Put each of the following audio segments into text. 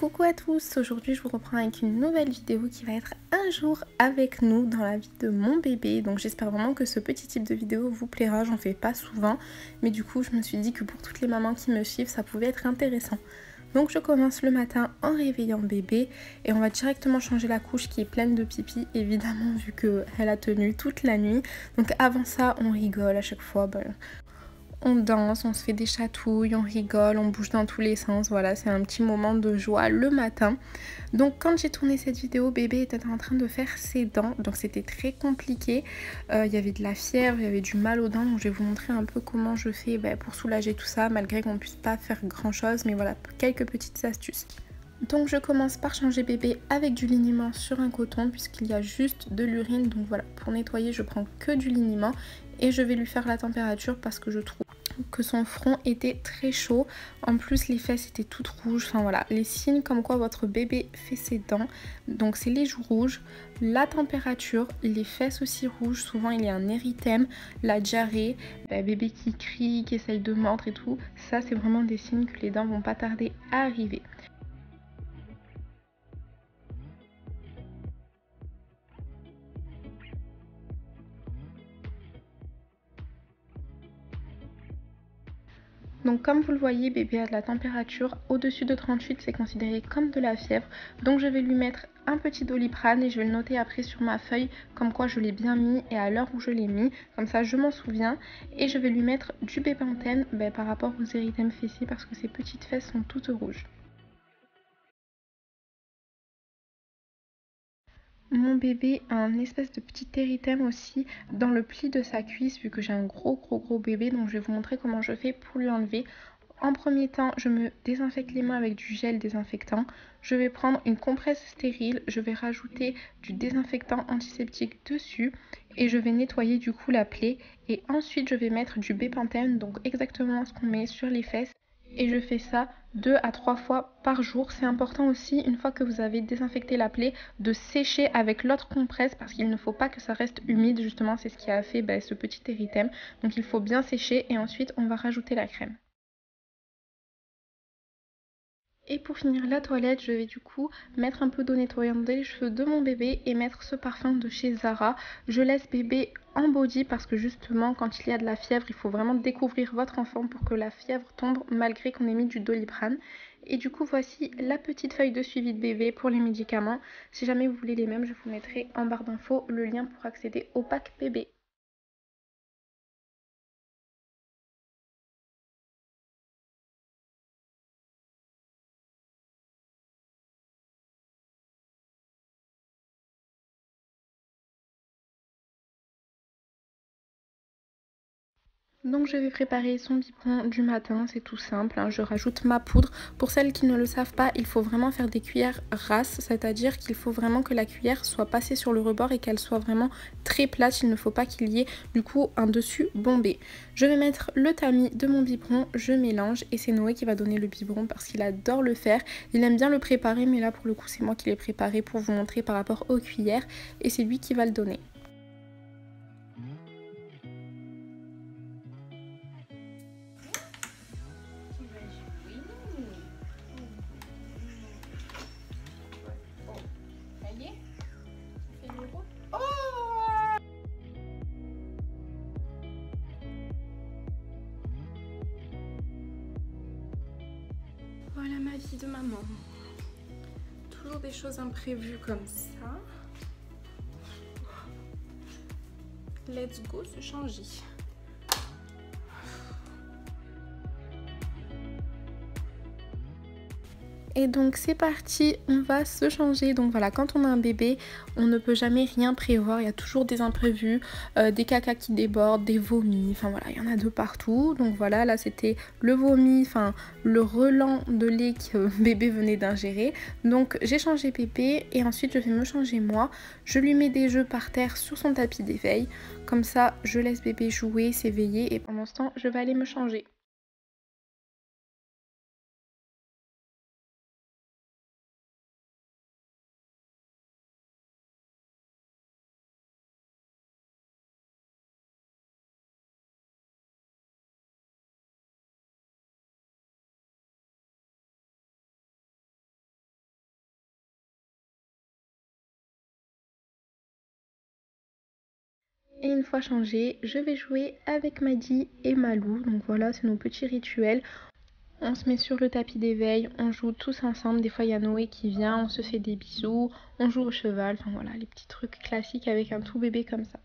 Coucou à tous, aujourd'hui je vous reprends avec une nouvelle vidéo qui va être un jour avec nous dans la vie de mon bébé. Donc j'espère vraiment que ce petit type de vidéo vous plaira, j'en fais pas souvent. Mais du coup je me suis dit que pour toutes les mamans qui me suivent ça pouvait être intéressant. Donc je commence le matin en réveillant bébé et on va directement changer la couche qui est pleine de pipi évidemment vu qu'elle a tenu toute la nuit. Donc avant ça on rigole à chaque fois. On danse, on se fait des chatouilles, on rigole, on bouge dans tous les sens. Voilà, c'est un petit moment de joie le matin. Donc quand j'ai tourné cette vidéo, bébé était en train de faire ses dents. Donc c'était très compliqué. Il y avait de la fièvre, il y avait du mal aux dents. Donc je vais vous montrer un peu comment je fais pour soulager tout ça. Malgré qu'on ne puisse pas faire grand chose. Mais voilà, quelques petites astuces. Donc je commence par changer bébé avec du liniment sur un coton puisqu'il y a juste de l'urine. Donc voilà, pour nettoyer je prends que du liniment et je vais lui faire la température parce que je trouve que son front était très chaud. En plus les fesses étaient toutes rouges. Enfin voilà, les signes comme quoi votre bébé fait ses dents. Donc c'est les joues rouges, la température, les fesses aussi rouges. Souvent il y a un érythème, la diarrhée, bébé qui crie, qui essaye de mordre et tout. Ça c'est vraiment des signes que les dents vont pas tarder à arriver. Donc comme vous le voyez, bébé a de la température au-dessus de 38, c'est considéré comme de la fièvre. Donc je vais lui mettre un petit Doliprane et je vais le noter après sur ma feuille comme quoi je l'ai bien mis et à l'heure où je l'ai mis. Comme ça je m'en souviens. Et je vais lui mettre du Bépantène par rapport aux érythèmes fessiers parce que ses petites fesses sont toutes rouges. Mon bébé a un espèce de petit érythème aussi dans le pli de sa cuisse vu que j'ai un gros bébé. Donc je vais vous montrer comment je fais pour lui enlever. En premier temps, je me désinfecte les mains avec du gel désinfectant. Je vais prendre une compresse stérile, je vais rajouter du désinfectant antiseptique dessus et je vais nettoyer du coup la plaie. Et ensuite, je vais mettre du Bépantène, donc exactement ce qu'on met sur les fesses. Et je fais ça 2 à 3 fois par jour. C'est important aussi, une fois que vous avez désinfecté la plaie, de sécher avec l'autre compresse parce qu'il ne faut pas que ça reste humide. Justement, c'est ce qui a fait ce petit érythème. Donc il faut bien sécher et ensuite on va rajouter la crème. Et pour finir la toilette, je vais du coup mettre un peu d'eau nettoyante dans les cheveux de mon bébé et mettre ce parfum de chez Zara. Je laisse bébé en body parce que justement quand il y a de la fièvre, il faut vraiment découvrir votre enfant pour que la fièvre tombe malgré qu'on ait mis du Doliprane. Et du coup voici la petite feuille de suivi de bébé pour les médicaments. Si jamais vous voulez les mêmes, je vous mettrai en barre d'infos le lien pour accéder au pack bébé. Donc je vais préparer son biberon du matin, c'est tout simple, hein. Je rajoute ma poudre. Pour celles qui ne le savent pas, il faut vraiment faire des cuillères rasses, c'est-à-dire qu'il faut vraiment que la cuillère soit passée sur le rebord et qu'elle soit vraiment très plate. Il ne faut pas qu'il y ait du coup un dessus bombé. Je vais mettre le tamis de mon biberon, je mélange et c'est Noé qui va donner le biberon parce qu'il adore le faire. Il aime bien le préparer mais là pour le coup c'est moi qui l'ai préparé pour vous montrer par rapport aux cuillères et c'est lui qui va le donner. Voilà ma vie de maman. Toujours des choses imprévues comme ça. Let's go se changer. Et donc c'est parti, on va se changer. Donc voilà, quand on a un bébé, on ne peut jamais rien prévoir. Il y a toujours des imprévus, des cacas qui débordent, des vomis. Enfin voilà, il y en a de partout. Donc voilà, là c'était le vomi, enfin le relent de lait que bébé venait d'ingérer. Donc j'ai changé bébé et ensuite je vais me changer moi. Je lui mets des jeux par terre sur son tapis d'éveil. Comme ça, je laisse bébé jouer, s'éveiller et pendant ce temps, je vais aller me changer. Et une fois changé, je vais jouer avec Maddy et Malou. Donc voilà, c'est nos petits rituels. On se met sur le tapis d'éveil, on joue tous ensemble. Des fois il y a Noé qui vient, on se fait des bisous, on joue au cheval. Enfin voilà, les petits trucs classiques avec un tout bébé comme ça.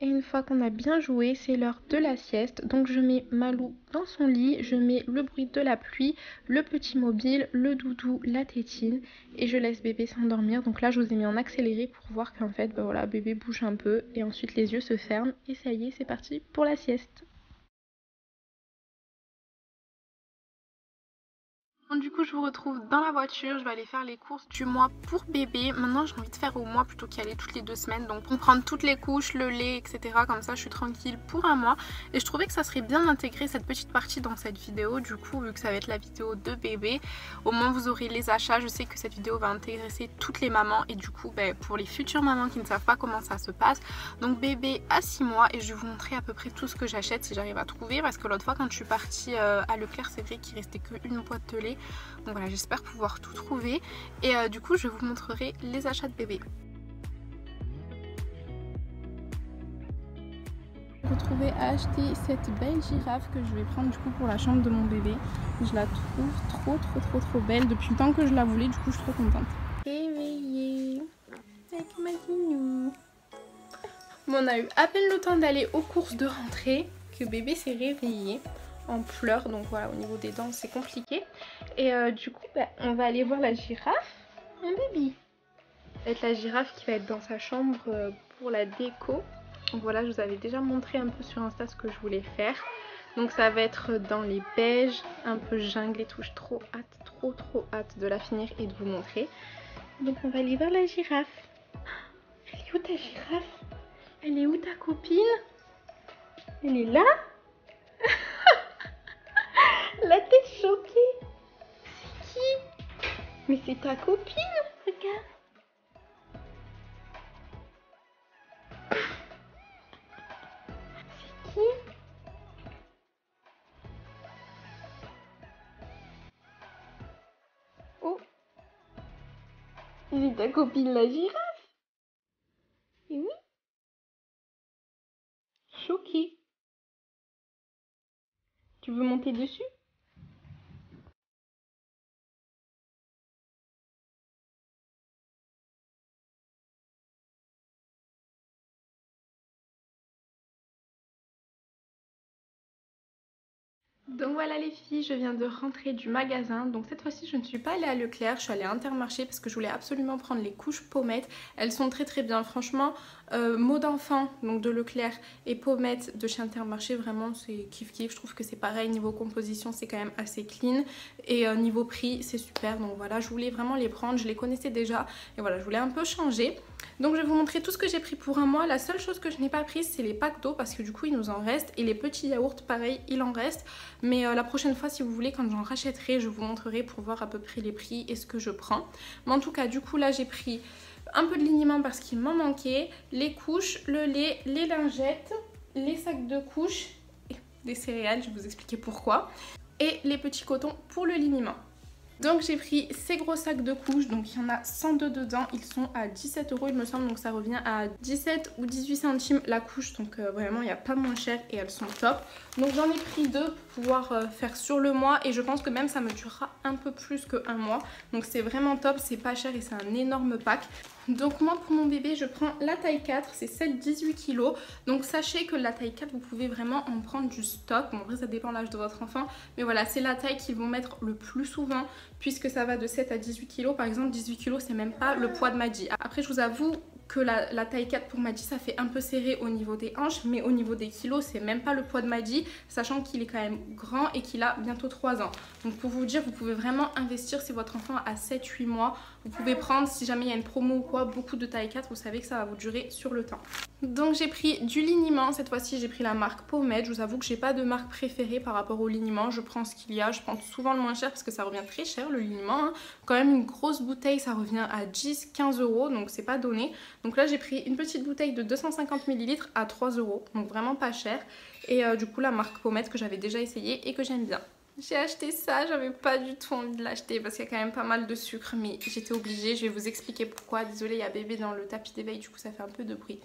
Et une fois qu'on a bien joué, c'est l'heure de la sieste. Donc je mets Malou dans son lit, je mets le bruit de la pluie, le petit mobile, le doudou, la tétine et je laisse bébé s'endormir. Donc là je vous ai mis en accéléré pour voir qu'en fait voilà, bébé bouge un peu et ensuite les yeux se ferment et ça y est, c'est parti pour la sieste. Du coup je vous retrouve dans la voiture, je vais aller faire les courses du mois pour bébé. Maintenant j'ai envie de faire au mois plutôt qu'y aller toutes les 2 semaines. Donc pour prendre toutes les couches, le lait, etc. Comme ça je suis tranquille pour un mois. Et je trouvais que ça serait bien d'intégrer cette petite partie dans cette vidéo. Du coup vu que ça va être la vidéo de bébé, au moins vous aurez les achats. Je sais que cette vidéo va intéresser toutes les mamans. Et du coup pour les futures mamans qui ne savent pas comment ça se passe. Donc bébé à 6 mois et je vais vous montrer à peu près tout ce que j'achète si j'arrive à trouver. Parce que l'autre fois quand je suis partie à Leclerc, c'est vrai qu'il restait qu'une boîte de lait. Donc voilà, j'espère pouvoir tout trouver et du coup je vous montrerai les achats de bébé. Je me retrouvais à acheter cette belle girafe que je vais prendre du coup pour la chambre de mon bébé. Je la trouve trop belle depuis le temps que je la voulais, du coup je suis trop contente. Réveillée avec ma Guinou. Bon, on a eu à peine le temps d'aller aux courses de rentrée que bébé s'est réveillé en pleurs, donc voilà, au niveau des dents c'est compliqué et du coup on va aller voir la girafe, un bébé avec la girafe qui va être dans sa chambre pour la déco. Donc voilà, je vous avais déjà montré un peu sur Insta ce que je voulais faire, donc ça va être dans les beiges un peu jungle et tout. J'ai trop hâte de la finir et de vous montrer. Donc on va aller voir la girafe. Elle est où ta girafe? Elle est où ta copine? Elle est là? La tête choquée. C'est qui? Mais c'est ta copine, regarde. C'est qui? Oh, c'est ta copine la girafe. Et oui. Choquée. Tu veux monter dessus? Donc voilà les filles, je viens de rentrer du magasin. Donc cette fois-ci je ne suis pas allée à Leclerc, je suis allée à Intermarché parce que je voulais absolument prendre les couches pommettes. Elles sont très bien, franchement. Mot d'enfant donc de Leclerc et pommettes de chez Intermarché, vraiment c'est kiff. Je trouve que c'est pareil, niveau composition c'est quand même assez clean et niveau prix c'est super. Donc voilà, je voulais vraiment les prendre, je les connaissais déjà et voilà, je voulais un peu changer. Donc je vais vous montrer tout ce que j'ai pris pour un mois. La seule chose que je n'ai pas prise c'est les packs d'eau parce que du coup il nous en reste, et les petits yaourts pareil il en reste. Mais la prochaine fois si vous voulez, quand j'en rachèterai, je vous montrerai pour voir à peu près les prix et ce que je prends. Mais en tout cas du coup là j'ai pris un peu de liniment parce qu'il m'en manquait, les couches, le lait, les lingettes, les sacs de couches, et des céréales, je vais vous expliquer pourquoi, et les petits cotons pour le liniment. Donc j'ai pris ces gros sacs de couches, donc il y en a 102 dedans, ils sont à 17 € il me semble, donc ça revient à 17 ou 18 centimes la couche, donc vraiment il n'y a pas moins cher et elles sont top. Donc j'en ai pris 2 pour pouvoir faire sur le mois et je pense que même ça me durera un peu plus qu'un mois, donc c'est vraiment top, c'est pas cher et c'est un énorme pack. Donc moi pour mon bébé je prends la taille 4, c'est celle 18 kg. Donc sachez que la taille 4 vous pouvez vraiment en prendre du stock. Bon après ça dépend de l'âge de votre enfant, mais voilà c'est la taille qu'ils vont mettre le plus souvent puisque ça va de 7 à 18 kg. Par exemple 18 kg c'est même pas le poids de Maddy. Après je vous avoue que la taille 4 pour Maddy ça fait un peu serré au niveau des hanches, mais au niveau des kilos c'est même pas le poids de Maddy, sachant qu'il est quand même grand et qu'il a bientôt 3 ans. Donc pour vous dire, vous pouvez vraiment investir si votre enfant a 7-8 mois. Vous pouvez prendre, si jamais il y a une promo ou quoi, beaucoup de taille 4, vous savez que ça va vous durer sur le temps. Donc j'ai pris du liniment, cette fois-ci j'ai pris la marque Pomade. Je vous avoue que j'ai pas de marque préférée par rapport au liniment, je prends ce qu'il y a, je prends souvent le moins cher parce que ça revient très cher le liniment, hein. Quand même une grosse bouteille ça revient à 10-15 euros, donc c'est pas donné. Donc là j'ai pris une petite bouteille de 250 ml à 3 euros, donc vraiment pas cher. Et du coup la marque Pomade que j'avais déjà essayé et que j'aime bien. J'ai acheté ça, j'avais pas du tout envie de l'acheter parce qu'il y a quand même pas mal de sucre, mais j'étais obligée, je vais vous expliquer pourquoi. Désolée, il y a bébé dans le tapis d'éveil, du coup ça fait un peu de bruit.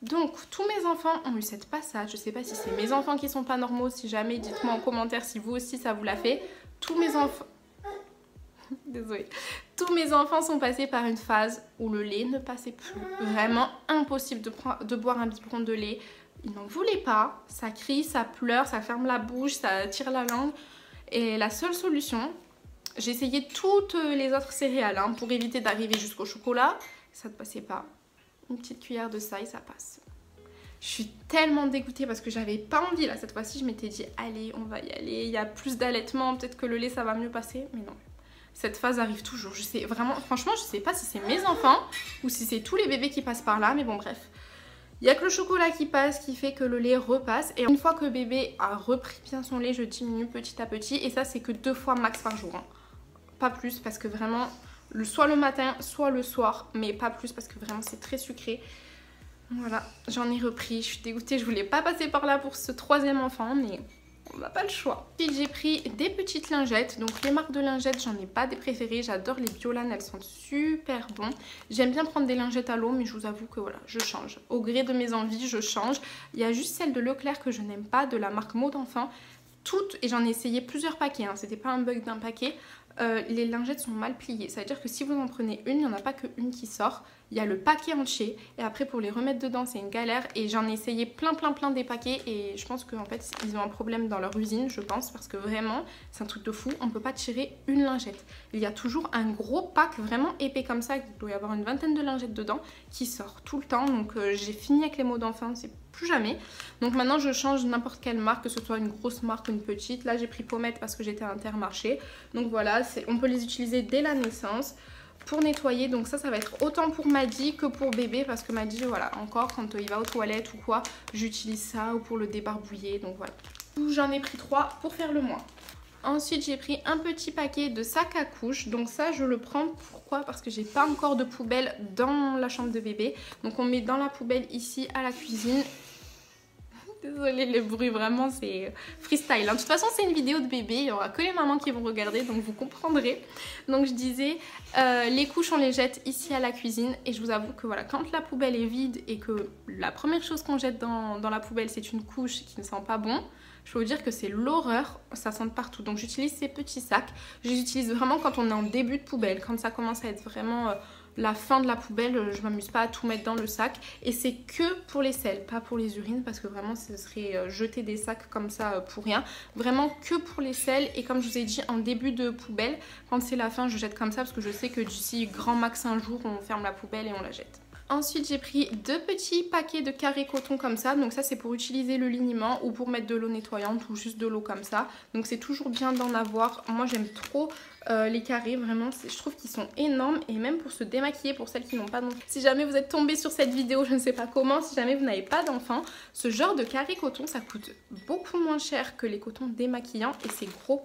Donc tous mes enfants ont eu cette passade, je sais pas si c'est mes enfants qui sont pas normaux, si jamais dites-moi en commentaire si vous aussi ça vous l'a fait. Tous mes enfants... Désolée. Tous mes enfants sont passés par une phase où le lait ne passait plus. Vraiment impossible de boire un biberon de lait. Ils n'en voulaient pas, ça crie, ça pleure, ça ferme la bouche, ça tire la langue. Et la seule solution, j'ai essayé toutes les autres céréales hein, pour éviter d'arriver jusqu'au chocolat, ça ne passait pas. Une petite cuillère de ça et ça passe. Je suis tellement dégoûtée parce que j'avais pas envie là cette fois-ci. Je m'étais dit allez on va y aller, il y a plus d'allaitement, peut-être que le lait ça va mieux passer. Mais non, cette phase arrive toujours. Je sais vraiment, franchement je sais pas si c'est mes enfants ou si c'est tous les bébés qui passent par là. Mais bon bref, il y a que le chocolat qui passe qui fait que le lait repasse. Et une fois que bébé a repris bien son lait, je diminue petit à petit. Et ça c'est que 2 fois max par jour hein. Pas plus parce que vraiment... soit le matin, soit le soir, mais pas plus parce que vraiment c'est très sucré. Voilà, j'en ai repris, je suis dégoûtée, je voulais pas passer par là pour ce 3e enfant, mais on n'a pas le choix. Ensuite j'ai pris des petites lingettes, donc les marques de lingettes, j'en ai pas des préférées, j'adore les Biolan, elles sont super bonnes. J'aime bien prendre des lingettes à l'eau, mais je vous avoue que voilà, je change. Au gré de mes envies, je change. Il y a juste celle de Leclerc que je n'aime pas, de la marque Mot d'enfant. Toutes, et j'en ai essayé plusieurs paquets, hein, c'était pas un bug d'un paquet. Les lingettes sont mal pliées, ça veut dire que si vous en prenez une, il n'y en a pas qu'une qui sort. Il y a le paquet entier et après pour les remettre dedans c'est une galère. Et j'en ai essayé plein des paquets et je pense qu'en fait ils ont un problème dans leur usine, je pense, parce que vraiment c'est un truc de fou, on ne peut pas tirer une lingette. Il y a toujours un gros pack vraiment épais comme ça, il doit y avoir une vingtaine de lingettes dedans qui sort tout le temps. Donc j'ai fini avec les Mots d'enfant, c'est plus jamais. Donc maintenant je change n'importe quelle marque, que ce soit une grosse marque ou une petite. Là j'ai pris Pomade parce que j'étais à Intermarché. Donc voilà, on peut les utiliser dès la naissance pour nettoyer. Donc ça va être autant pour Maddy que pour bébé parce que Maddy, voilà, encore quand il va aux toilettes ou quoi, j'utilise ça ou pour le débarbouiller. Donc voilà, j'en ai pris 3 pour faire le mois. Ensuite j'ai pris un petit paquet de sacs à couches. Donc ça je le prends, pourquoi? Parce que j'ai pas encore de poubelle dans la chambre de bébé. Donc on met dans la poubelle ici à la cuisine. Désolée les bruits, vraiment c'est freestyle hein. De toute façon c'est une vidéo de bébé, il n'y aura que les mamans qui vont regarder, donc vous comprendrez. Donc je disais, les couches on les jette ici à la cuisine. Et je vous avoue que voilà, quand la poubelle est vide et que la première chose qu'on jette dans la poubelle c'est une couche qui ne sent pas bon, je peux vous dire que c'est l'horreur, ça sent partout. Donc j'utilise ces petits sacs, je les utilise vraiment quand on est en début de poubelle, quand ça commence à être vraiment... la fin de la poubelle, je m'amuse pas à tout mettre dans le sac. Et c'est que pour les selles, pas pour les urines, parce que vraiment ce serait jeter des sacs comme ça pour rien. Vraiment que pour les selles. Et comme je vous ai dit, en début de poubelle, quand c'est la fin, je jette comme ça parce que je sais que d'ici grand max un jour, on ferme la poubelle et on la jette. Ensuite j'ai pris 2 petits paquets de carrés coton comme ça. Donc ça c'est pour utiliser le liniment ou pour mettre de l'eau nettoyante ou juste de l'eau comme ça. Donc c'est toujours bien d'en avoir. Moi j'aime trop les carrés, vraiment je trouve qu'ils sont énormes. Et même pour se démaquiller, pour celles qui n'ont pas d'enfants. Si jamais vous êtes tombé sur cette vidéo, je ne sais pas comment, si jamais vous n'avez pas d'enfants, ce genre de carré coton ça coûte beaucoup moins cher que les cotons démaquillants. Et c'est gros.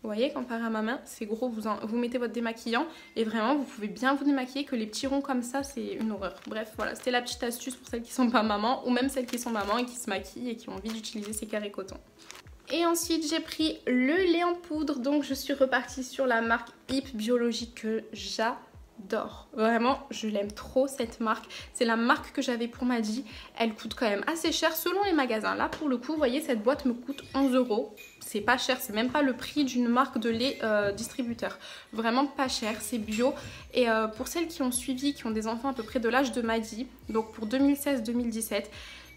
Vous voyez, comparé à ma main, c'est gros, vous mettez votre démaquillant et vraiment vous pouvez bien vous démaquiller. Que les petits ronds comme ça, c'est une horreur. Bref, voilà, c'était la petite astuce pour celles qui sont pas maman ou même celles qui sont maman et qui se maquillent et qui ont envie d'utiliser ces carrés coton. Et ensuite j'ai pris le lait en poudre, donc je suis repartie sur la marque Hyp Biologique que j'adore. Vraiment, je l'aime trop cette marque. C'est la marque que j'avais pour Maddy. Elle coûte quand même assez cher selon les magasins. Là pour le coup, vous voyez, cette boîte me coûte 11 €. C'est pas cher, c'est même pas le prix d'une marque de lait distributeur. Vraiment pas cher, c'est bio. Et pour celles qui ont suivi, qui ont des enfants à peu près de l'âge de Maddy, donc pour 2016-2017,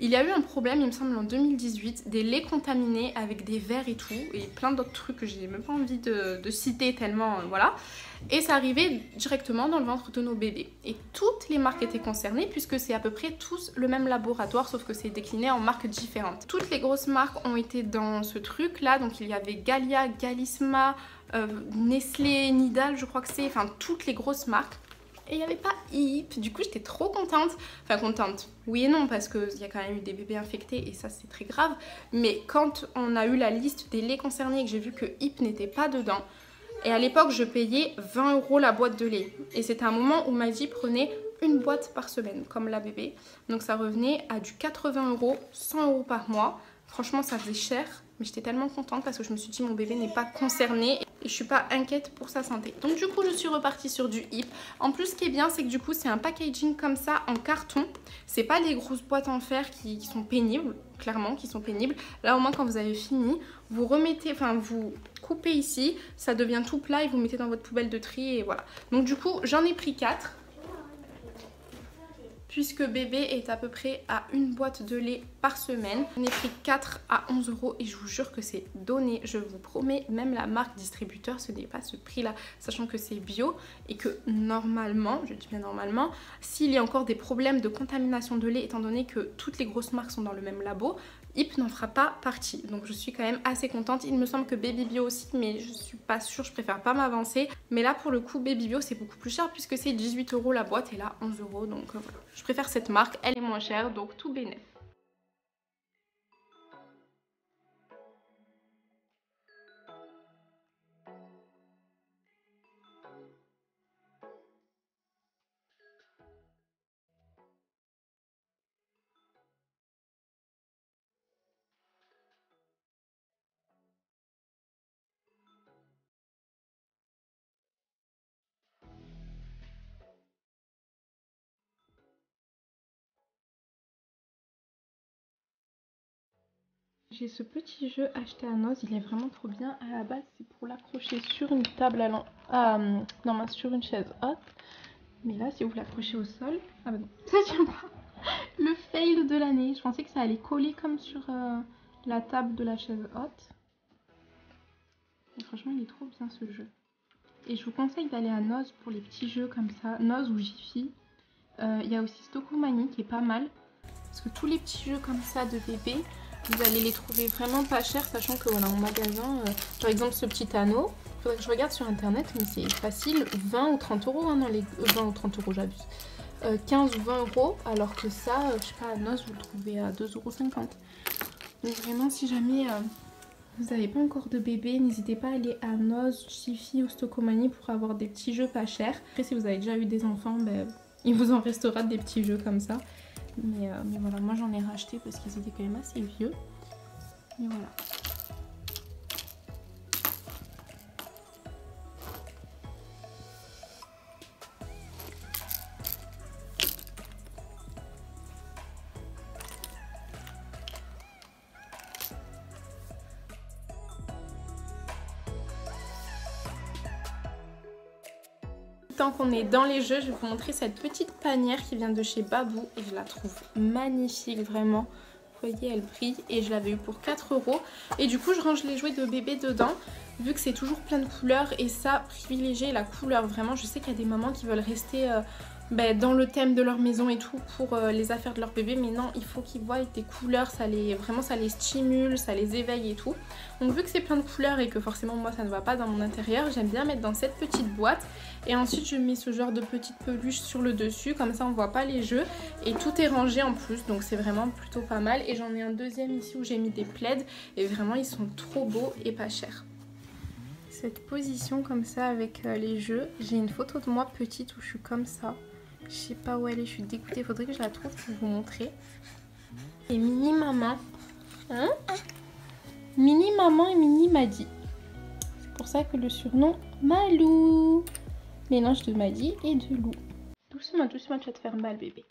il y a eu un problème, il me semble en 2018, des laits contaminés avec des vers et tout, et plein d'autres trucs que j'ai même pas envie de citer tellement, voilà. Et ça arrivait directement dans le ventre de nos bébés. Et toutes les marques étaient concernées puisque c'est à peu près tous le même laboratoire, sauf que c'est décliné en marques différentes. Toutes les grosses marques ont été dans ce truc là, donc il y avait Galia, Galisma, Nestlé, Nidal, je crois que c'est, enfin toutes les grosses marques. et il n'y avait pas Hip. Du coup, j'étais trop contente. Enfin, contente, oui et non, parce qu'il y a quand même eu des bébés infectés et ça, c'est très grave. Mais quand on a eu la liste des laits concernés et que j'ai vu que Hip n'était pas dedans, et à l'époque, je payais 20 € la boîte de lait. Et c'était un moment où Maddie prenait une boîte par semaine, comme la bébé. Donc ça revenait à du 80 €, 100 € par mois. Franchement, ça faisait cher, mais j'étais tellement contente parce que je me suis dit mon bébé n'est pas concerné et je suis pas inquiète pour sa santé. Donc du coup, je suis repartie sur du Hip. En plus, ce qui est bien, c'est que du coup, c'est un packaging comme ça en carton. C'est pas des grosses boîtes en fer qui sont pénibles, clairement, qui sont pénibles. Là, au moins, quand vous avez fini, vous remettez, enfin, vous coupez ici, ça devient tout plat et vous mettez dans votre poubelle de tri et voilà. Donc du coup, j'en ai pris 4. Puisque bébé est à peu près à une boîte de lait par semaine. J'en ai pris 4 à 11 € et je vous jure que c'est donné, je vous promets, même la marque distributeur, ce n'est pas ce prix-là, sachant que c'est bio et que normalement, je dis bien normalement, s'il y a encore des problèmes de contamination de lait, étant donné que toutes les grosses marques sont dans le même labo, Hip n'en fera pas partie. Donc je suis quand même assez contente. Il me semble que Baby Bio aussi, mais je suis pas sûre, je préfère pas m'avancer. Mais là pour le coup Baby Bio c'est beaucoup plus cher puisque c'est 18 € la boîte et là 11 €. Donc voilà. Je préfère cette marque, elle est moins chère, donc tout bénef. J'ai ce petit jeu acheté à Noz, il est vraiment trop bien. À la base, c'est pour l'accrocher sur une table non, sur une chaise haute. Mais là, si vous l'accrochez au sol, ah bah non, ça tient pas. Le fail de l'année. Je pensais que ça allait coller comme sur la table de la chaise haute. Et franchement, il est trop bien ce jeu. Et je vous conseille d'aller à Noz pour les petits jeux comme ça, Noz ou Jiffy. Il y a aussi Stokomani qui est pas mal. Parce que tous les petits jeux comme ça de bébé, vous allez les trouver vraiment pas chers, sachant que voilà, en magasin, par exemple ce petit anneau, il faudrait que je regarde sur internet, mais c'est facile, 20 ou 30 € hein, dans les 20 ou 30 € j'abuse. 15 ou 20 €, alors que ça, je sais pas, à Noz vous le trouvez à 2,50 €. Donc vraiment, si jamais vous n'avez pas encore de bébé, n'hésitez pas à aller à Noz, Jiffy ou Stokomani pour avoir des petits jeux pas chers. Après, si vous avez déjà eu des enfants, ben, il vous en restera des petits jeux comme ça. Mais voilà, moi j'en ai racheté parce qu'ils étaient quand même assez vieux. Mais voilà. Tant qu'on est dans les jeux, je vais vous montrer cette petite panière qui vient de chez Babou et je la trouve magnifique vraiment. Vous voyez, elle brille et je l'avais eu pour 4 € et du coup je range les jouets de bébé dedans vu que c'est toujours plein de couleurs et ça, privilégier la couleur vraiment. Je sais qu'il y a des mamans qui veulent rester dans le thème de leur maison et tout pour les affaires de leur bébé, mais non, il faut qu'ils voient des couleurs, vraiment ça les stimule, ça les éveille et tout. Donc vu que c'est plein de couleurs et que forcément moi ça ne va pas dans mon intérieur, j'aime bien mettre dans cette petite boîte et ensuite je mets ce genre de petite peluche sur le dessus, comme ça on voit pas les jeux et tout est rangé en plus, donc c'est vraiment plutôt pas mal. Et j'en ai un deuxième ici où j'ai mis des plaids et vraiment ils sont trop beaux et pas chers. Cette position comme ça avec les jeux, j'ai une photo de moi petite où je suis comme ça. Je sais pas où elle est, je suis dégoûtée, il faudrait que je la trouve pour vous montrer. Et mini maman, hein? Mini maman et mini Maddy. C'est pour ça que le surnom Malou. Mélange de Maddy et de Lou. Doucement, doucement, tu vas te faire mal bébé.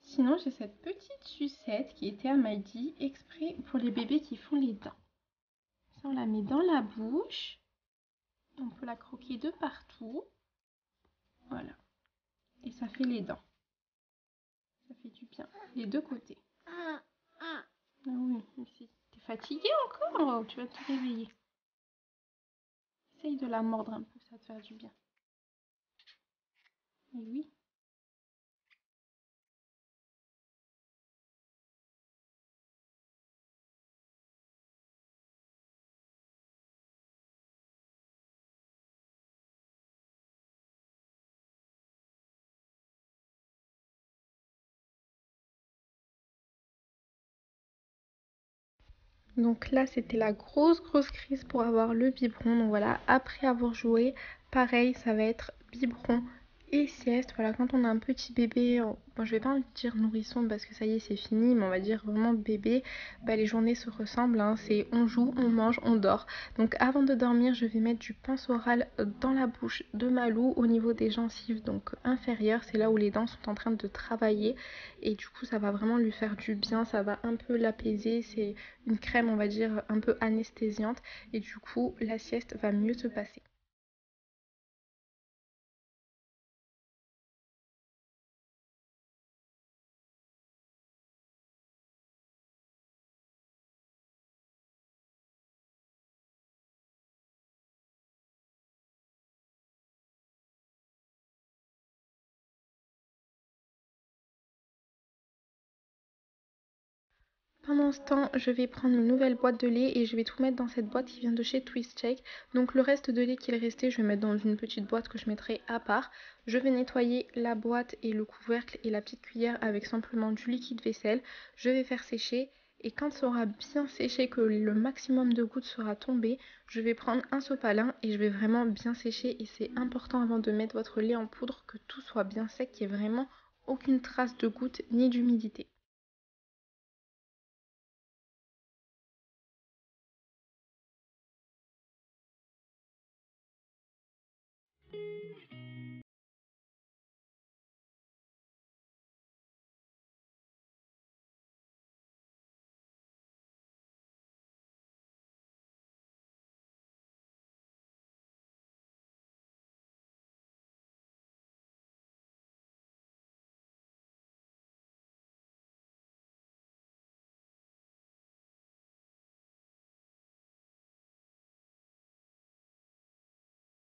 Sinon, j'ai cette petite sucette qui était à Maddy exprès pour les bébés qui font les dents. Ça, on la met dans la bouche. On peut la croquer de partout. Voilà. Et ça fait les dents. Ça fait du bien. Les deux côtés. Ah oui, t'es fatiguée encore? Tu vas te réveiller. Essaye de la mordre un peu, ça va te faire du bien. Et oui. Donc là, c'était la grosse crise pour avoir le biberon. Donc voilà, après avoir joué, pareil, ça va être biberon et sieste. Voilà, quand on a un petit bébé, bon, je vais pas dire nourrisson parce que ça y est, c'est fini, mais on va dire vraiment bébé, bah, les journées se ressemblent, hein. C'est on joue, on mange, on dort. Donc avant de dormir, je vais mettre du pince oral dans la bouche de Malou au niveau des gencives, donc inférieures. C'est là où les dents sont en train de travailler et du coup, ça va vraiment lui faire du bien, ça va un peu l'apaiser. C'est une crème, on va dire, un peu anesthésiante et du coup, la sieste va mieux se passer. Pendant ce temps, je vais prendre une nouvelle boîte de lait et je vais tout mettre dans cette boîte qui vient de chez TwistShake. Donc le reste de lait qu'il restait, je vais mettre dans une petite boîte que je mettrai à part. Je vais nettoyer la boîte et le couvercle et la petite cuillère avec simplement du liquide vaisselle. Je vais faire sécher et quand ça aura bien séché, que le maximum de gouttes sera tombé, je vais prendre un sopalin et je vais vraiment bien sécher. Et c'est important avant de mettre votre lait en poudre que tout soit bien sec, qu'il n'y ait vraiment aucune trace de gouttes ni d'humidité.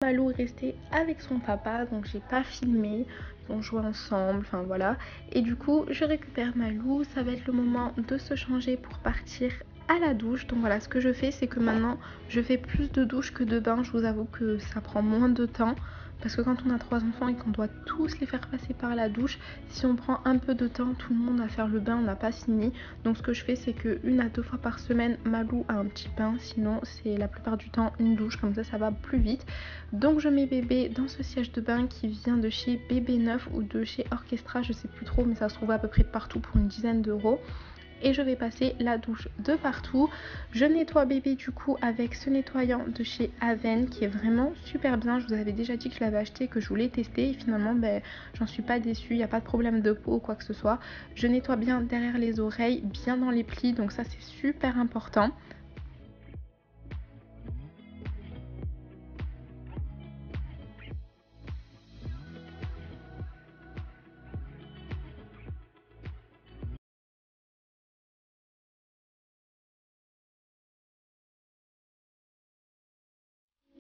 Malou est resté avec son papa, donc j'ai pas filmé, on jouait ensemble, enfin voilà. Et du coup, je récupère Malou, ça va être le moment de se changer pour partir à la douche. Donc voilà, ce que je fais, c'est que maintenant, je fais plus de douches que de bains. Je vous avoue que ça prend moins de temps. Parce que quand on a 3 enfants et qu'on doit tous les faire passer par la douche, si on prend un peu de temps, tout le monde à faire le bain, on n'a pas fini. Donc ce que je fais, c'est que 1 à 2 fois par semaine, Malou a un petit bain. Sinon, c'est la plupart du temps une douche, comme ça va plus vite. Donc je mets bébé dans ce siège de bain qui vient de chez Bébé Neuf ou de chez Orchestra, je sais plus trop, mais ça se trouve à peu près partout pour une dizaine d'euros. Et je vais passer la douche de partout. Je nettoie bébé du coup avec ce nettoyant de chez Aven qui est vraiment super bien. Je vous avais déjà dit que je l'avais acheté, que je voulais tester et finalement j'en suis pas déçue. Il n'y a pas de problème de peau ou quoi que ce soit. Je nettoie bien derrière les oreilles, bien dans les plis, donc ça c'est super important.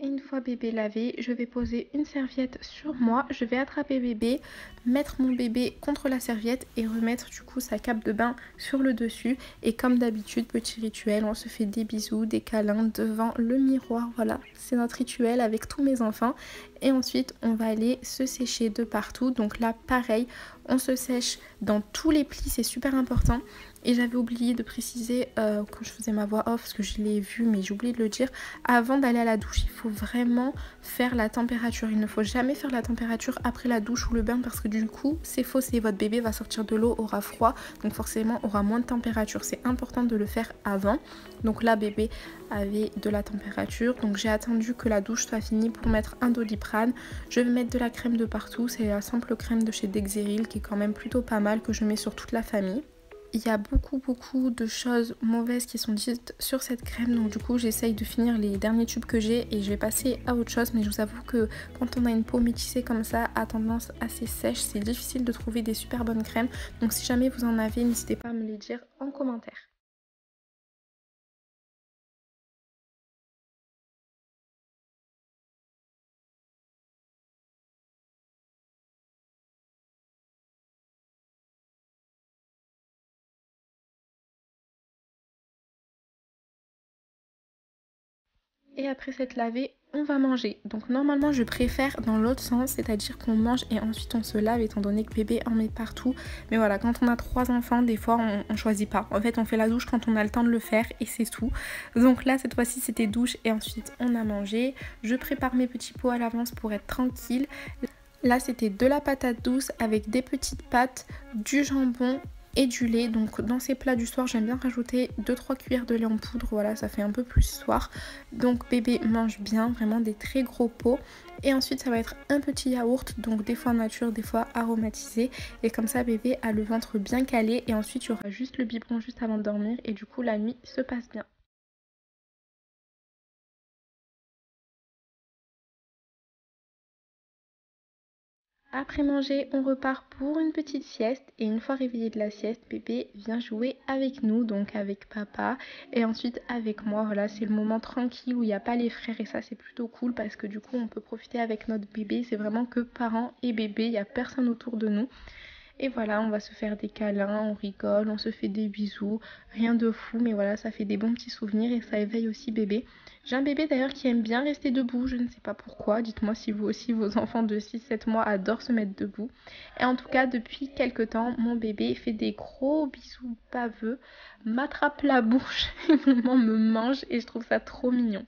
Et une fois bébé lavé, je vais poser une serviette sur moi, je vais attraper bébé, mettre mon bébé contre la serviette et remettre du coup sa cape de bain sur le dessus. Et comme d'habitude, petit rituel, on se fait des bisous, des câlins devant le miroir. Voilà, c'est notre rituel avec tous mes enfants. Et ensuite, on va aller se sécher de partout. Donc là, pareil, on se sèche dans tous les plis, c'est super important. Et j'avais oublié de préciser quand je faisais ma voix off, parce que je l'ai vu mais j'ai oublié de le dire, avant d'aller à la douche, il faut vraiment faire la température. Il ne faut jamais faire la température après la douche ou le bain parce que du coup c'est faussé. Votre bébé va sortir de l'eau, aura froid, donc forcément aura moins de température. C'est important de le faire avant. Donc là bébé avait de la température, donc j'ai attendu que la douche soit finie pour mettre un Doliprane. Je vais mettre de la crème de partout, c'est la simple crème de chez Dexeril qui est quand même plutôt pas mal, que je mets sur toute la famille. il y a beaucoup de choses mauvaises qui sont dites sur cette crème, donc du coup j'essaye de finir les derniers tubes que j'ai et je vais passer à autre chose. Mais je vous avoue que quand on a une peau métissée comme ça, à tendance assez sèche, c'est difficile de trouver des super bonnes crèmes. Donc si jamais vous en avez, n'hésitez pas à me les dire en commentaire. Et après s'être lavé, on va manger. Donc normalement je préfère dans l'autre sens, c'est-à-dire qu'on mange et ensuite on se lave étant donné que bébé en met partout. Mais voilà, quand on a 3 enfants, des fois on choisit pas. En fait on fait la douche quand on a le temps de le faire et c'est tout. Donc là cette fois-ci c'était douche et ensuite on a mangé. Je prépare mes petits pots à l'avance pour être tranquille. Là c'était de la patate douce avec des petites pâtes, du jambon et du lait. Donc dans ces plats du soir j'aime bien rajouter 2-3 cuillères de lait en poudre, voilà ça fait un peu plus soir. Donc bébé mange bien, vraiment des très gros pots. Et ensuite ça va être un petit yaourt, donc des fois nature, des fois aromatisé. Et comme ça bébé a le ventre bien calé et ensuite il y aura juste le biberon juste avant de dormir et du coup la nuit se passe bien. Après manger, on repart pour une petite sieste et une fois réveillé de la sieste, bébé vient jouer avec nous, donc avec papa et ensuite avec moi. Voilà, c'est le moment tranquille où il n'y a pas les frères et ça c'est plutôt cool parce que du coup on peut profiter avec notre bébé. C'est vraiment que parents et bébé, il n'y a personne autour de nous. Et voilà, on va se faire des câlins, on rigole, on se fait des bisous, rien de fou, mais voilà, ça fait des bons petits souvenirs et ça éveille aussi bébé. J'ai un bébé d'ailleurs qui aime bien rester debout, je ne sais pas pourquoi, dites-moi si vous aussi, vos enfants de 6-7 mois adorent se mettre debout. Et en tout cas, depuis quelques temps, mon bébé fait des gros bisous baveux, m'attrape la bouche et vraiment me mange et je trouve ça trop mignon.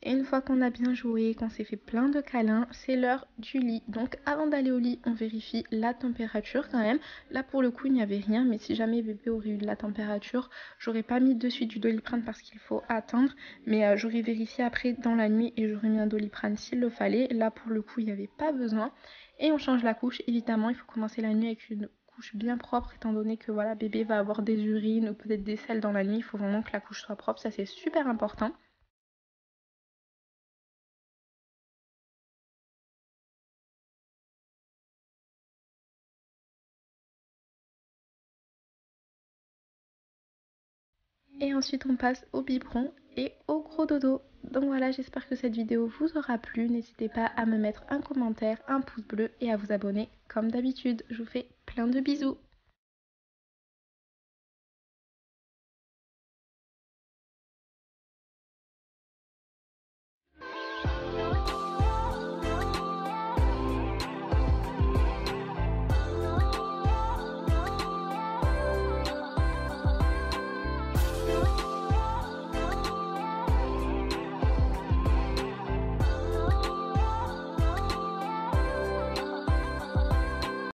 Et une fois qu'on a bien joué, qu'on s'est fait plein de câlins, c'est l'heure du lit. Donc avant d'aller au lit, on vérifie la température quand même. Là pour le coup, il n'y avait rien, mais si jamais bébé aurait eu de la température, j'aurais pas mis de suite du Doliprane parce qu'il faut attendre. Mais j'aurais vérifié après dans la nuit et j'aurais mis un Doliprane s'il le fallait. Là pour le coup, il n'y avait pas besoin. Et on change la couche. Évidemment, il faut commencer la nuit avec une couche bien propre étant donné que voilà, bébé va avoir des urines ou peut-être des selles dans la nuit. Il faut vraiment que la couche soit propre, ça c'est super important. Et ensuite on passe au biberon et au gros dodo. Donc voilà, j'espère que cette vidéo vous aura plu. N'hésitez pas à me mettre un commentaire, un pouce bleu et à vous abonner comme d'habitude. Je vous fais plein de bisous.